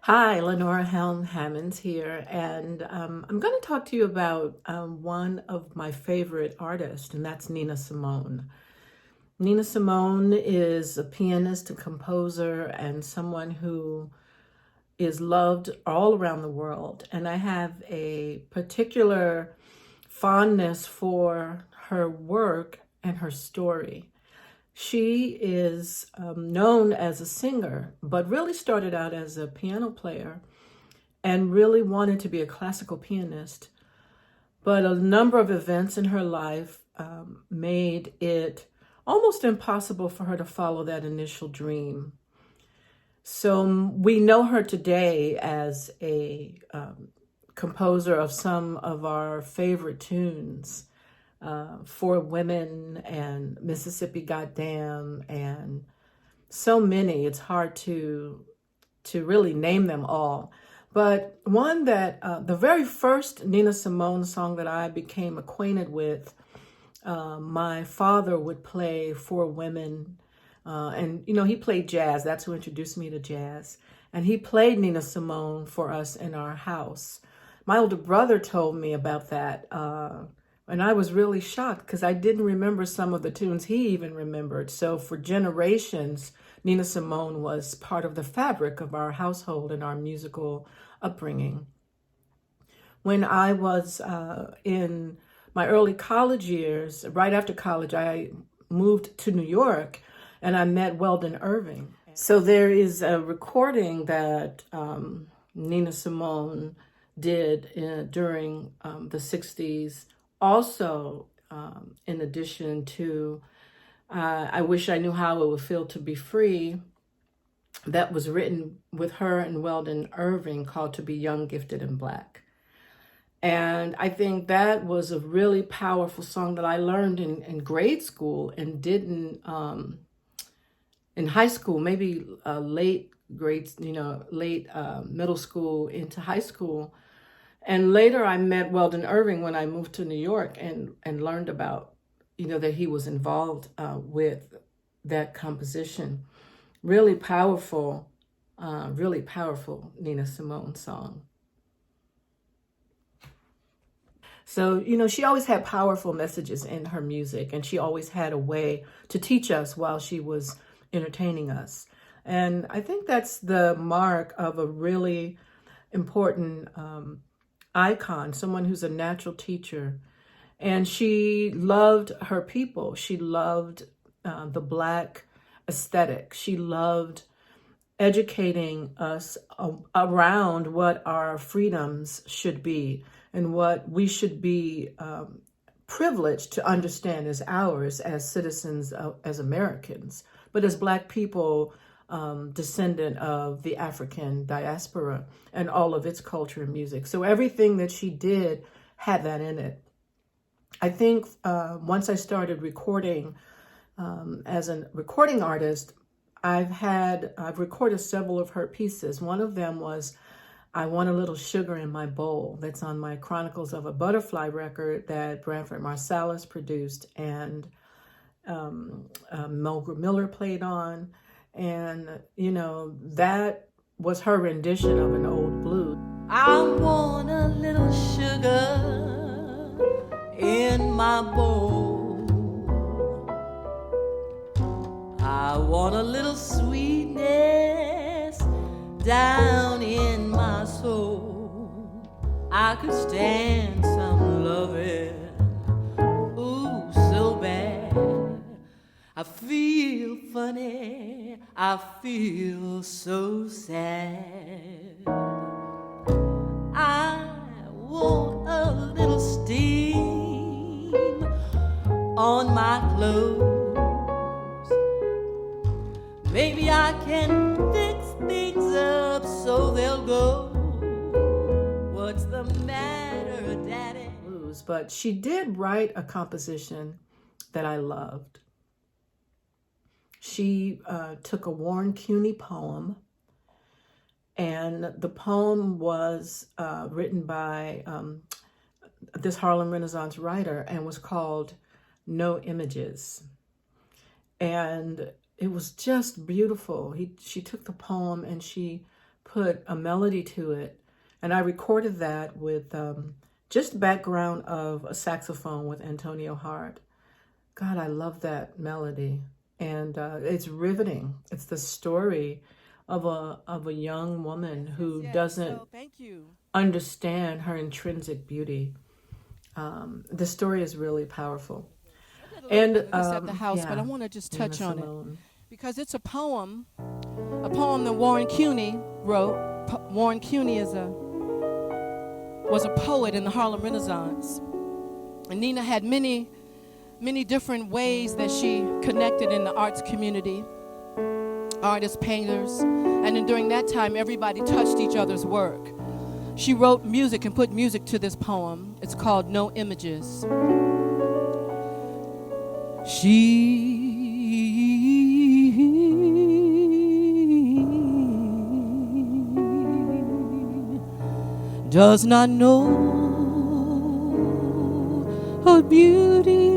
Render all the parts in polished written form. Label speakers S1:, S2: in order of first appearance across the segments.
S1: Hi, Lenora Helm Hammonds here, and I'm going to talk to you about one of my favorite artists, and that's Nina Simone. Nina Simone is a pianist, a composer, and someone who is loved all around the world. And I have a particular fondness for her work and her story. She is known as a singer, but really started out as a piano player and really wanted to be a classical pianist. But a number of events in her life made it almost impossible for her to follow that initial dream. So we know her today as a composer of some of our favorite tunes, For Women and Mississippi Goddam, and so many. It's hard to really name them all. But one that, the very first Nina Simone song that I became acquainted with, my father would play For Women. And, he played jazz. That's who introduced me to jazz. And he played Nina Simone for us in our house. My older brother told me about that. And I was really shocked because I didn't remember some of the tunes he even remembered. So for generations, Nina Simone was part of the fabric of our household and our musical upbringing. When I was in my early college years, right after college, I moved to New York and I met Weldon Irving. So there is a recording that Nina Simone did during the 60s. Also, in addition to I Wish I Knew How It Would Feel to Be Free, that was written with her and Weldon Irving, called To Be Young, Gifted, and Black. And I think that was a really powerful song that I learned in grade school and didn't in high school, maybe late grades, late middle school into high school. And later I met Weldon Irving when I moved to New York and learned about, that he was involved with that composition. Really powerful Nina Simone song. So, she always had powerful messages in her music, and she always had a way to teach us while she was entertaining us. And I think that's the mark of a really important icon, someone who's a natural teacher. And she loved her people. She loved the Black aesthetic. She loved educating us around what our freedoms should be and what we should be privileged to understand as ours as citizens, as Americans, but as Black people, descendant of the African diaspora and all of its culture and music. So everything that she did had that in it. I think once I started recording as a recording artist, I've recorded several of her pieces. One of them was I Want a Little Sugar in My Bowl. That's on my Chronicles of a Butterfly record that Branford Marsalis produced and Mulgrew Miller played on. And, that was her rendition of an old blues.
S2: I want a little sugar in my bowl. I want a little sweetness down in my soul. I could stand some loving, ooh, so bad. I feel funny, I feel so sad. I want a little steam on my clothes. Maybe I can fix things up so they'll go. What's the matter, Daddy?
S1: But she did write a composition that I loved. She took a Warren Cuny poem, and the poem was written by this Harlem Renaissance writer and was called No Images. And it was just beautiful. She took the poem and she put a melody to it. And I recorded that with just background of a saxophone with Antonio Hart. God, I love that melody. And it's riveting. It's the story of a young woman who doesn't
S2: Thank you.
S1: understand her intrinsic beauty. The story is really powerful. And
S2: This at the house, but I
S1: yeah,
S2: want to just
S1: Nina
S2: touch on it
S1: Simone.
S2: because it's a poem that Warren Cuny wrote. Warren Cuny was a poet in the Harlem Renaissance, and Nina had many different ways that she connected in the arts community, artists, painters, and then during that time, everybody touched each other's work. She wrote music and put music to this poem. It's called No Images. She does not know her beauty.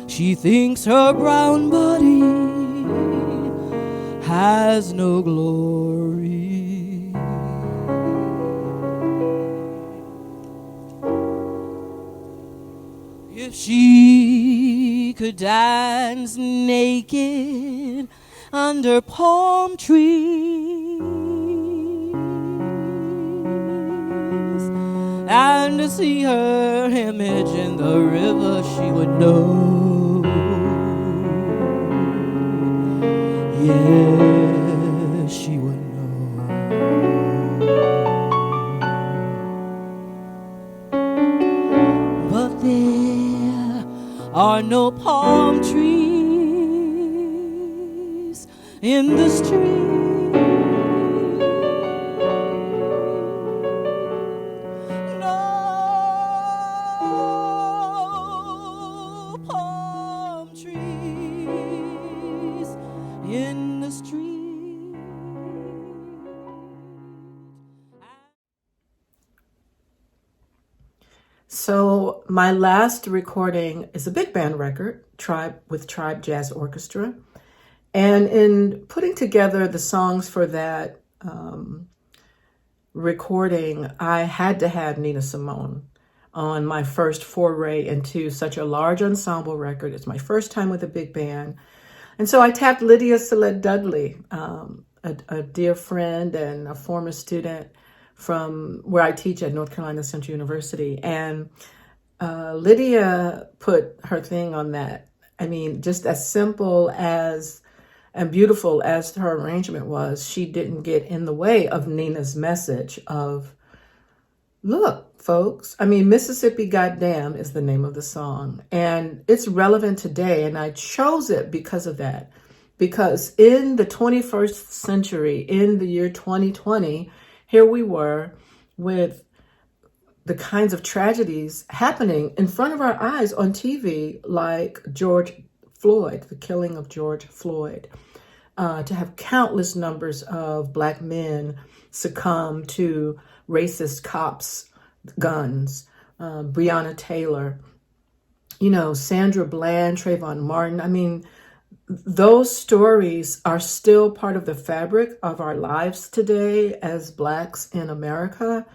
S2: She thinks her brown body has no glory. If she could dance naked under palm trees and to see her image in the river, she would know. Yes, she would know. But there are no palm trees in the street. No palm trees in the street.
S1: So my last recording is a big band record, Tribe Jazz Orchestra. And in putting together the songs for that recording, I had to have Nina Simone on my first foray into such a large ensemble record. It's my first time with a big band. And so I tapped Lydia Salette Dudley, a dear friend and a former student from where I teach at North Carolina Central University. And Lydia put her thing on that. I mean, just as simple as and beautiful as her arrangement was, she didn't get in the way of Nina's message of, look, folks, I mean, Mississippi Goddamn is the name of the song. And it's relevant today. And I chose it because of that. Because in the 21st century, in the year 2020, here we were with the kinds of tragedies happening in front of our eyes on TV, like George Floyd, the killing of George Floyd, to have countless numbers of Black men succumb to racist cops' guns, Breonna Taylor, Sandra Bland, Trayvon Martin. I mean, those stories are still part of the fabric of our lives today as Blacks in America.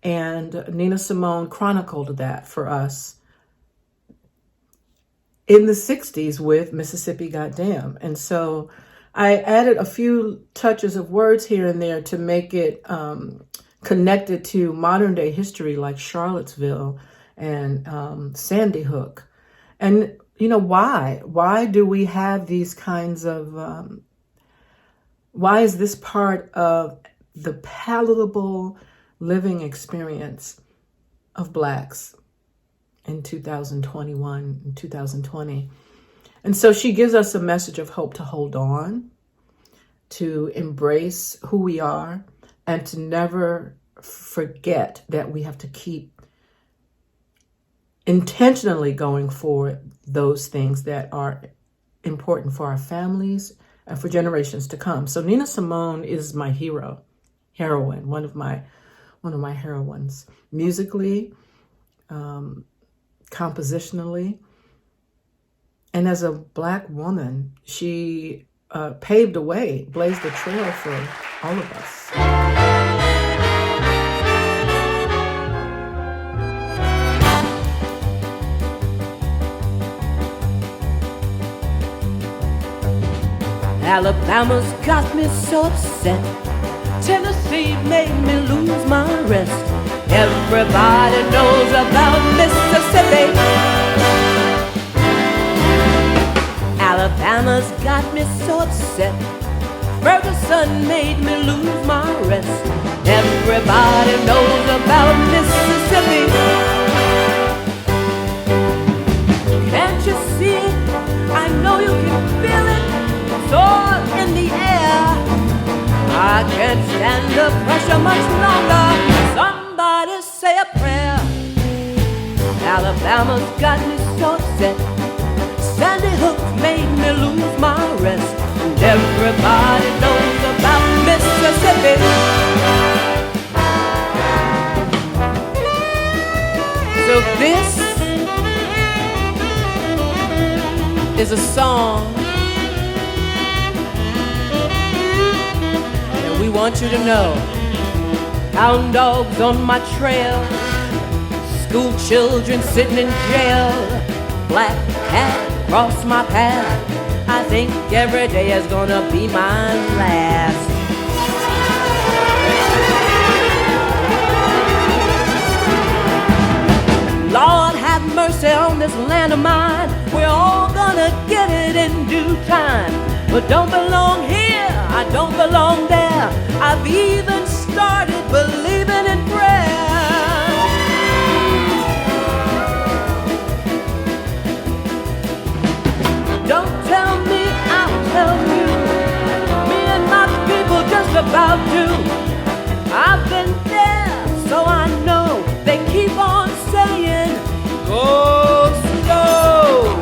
S1: And Nina Simone chronicled that for us in the 60s with Mississippi Goddamn. And so I added a few touches of words here and there to make it connected to modern day history like Charlottesville and Sandy Hook. And, why? Why do we have these kinds of, why is this part of the palatable living experience of Blacks in 2021 and 2020? And so she gives us a message of hope to hold on, to embrace who we are, and to never forget that we have to keep intentionally going for those things that are important for our families and for generations to come. So Nina Simone is my heroine, one of my heroines, musically, compositionally, And as a Black woman, she paved a way, blazed a trail for all of us.
S3: Alabama's got me so upset. Tennessee made me lose my rest. Everybody knows about Mississippi. Alabama's got me so upset. Ferguson made me lose my rest. Everybody knows about Mississippi. Can't you see it? I know you can feel it. Soar in the air. I can't stand the pressure much longer. Somebody say a prayer. Alabama's got me so upset. Sandy Hook made me lose my rest. And everybody knows about Mississippi. So this is a song that we want you to know. Hound dogs on my trail, school children sitting in jail, black cat cross my path. I think every day is gonna be my last. Lord have mercy on this land of mine. We're all gonna get it in due time. But don't belong here, I don't belong there. I've even started believing in prayer. Don't tell me, I'll tell you. Me and my people just about do. I've been there, so I know. They keep on saying, go slow.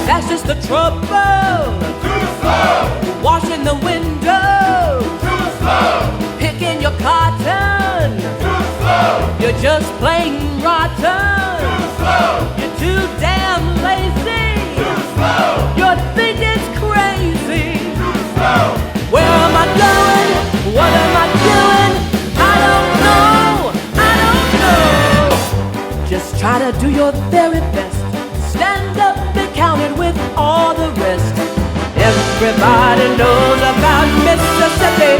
S3: That's just the trouble. Too slow. Washing the window. Too slow. Picking your cotton. Too slow. You're just plain rotten. Too slow. You're too damn lazy. Too slow. Your thinking's crazy. Too slow. Where am I going? What am I doing? I don't know. I don't know. Just try to do your very best. Stand up and count it with all the rest. Everybody knows about Mississippi.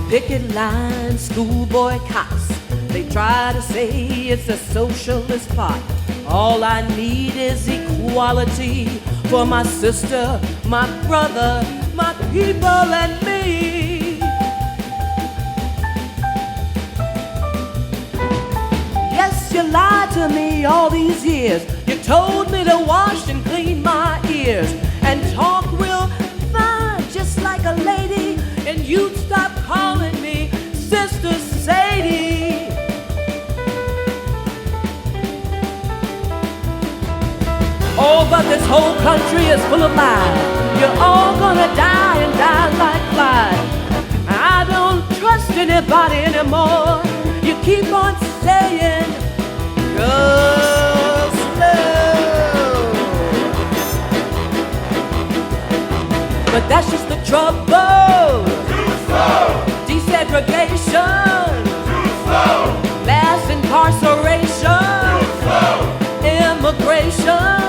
S3: Picket lines, school boycotts. They try to say it's a socialist plot. All I need is equality for my sister, my brother, my people and me. Yes, you lied to me all these years. You told me to wash and clean my ears and talk real fine, just like a lady. And you'd stop calling me Sister Sadie. Oh, but this whole country is full of lies. You're all gonna die and die like flies. I don't trust anybody anymore. You keep on saying, go slow. But that's just the trouble. Too slow. Desegregation. Too slow. Mass incarceration. Too slow. Immigration.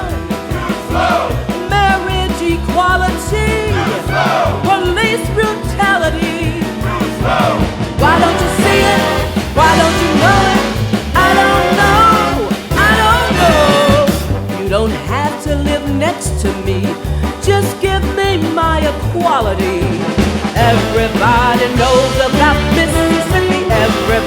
S3: Too slow. Marriage equality. Too slow. Police brutality. Too slow. Why don't you see it? Why don't you know it? I don't know. I don't know. You don't have to live next to me. Just give me my equality. Everybody knows about Mississippi. Everybody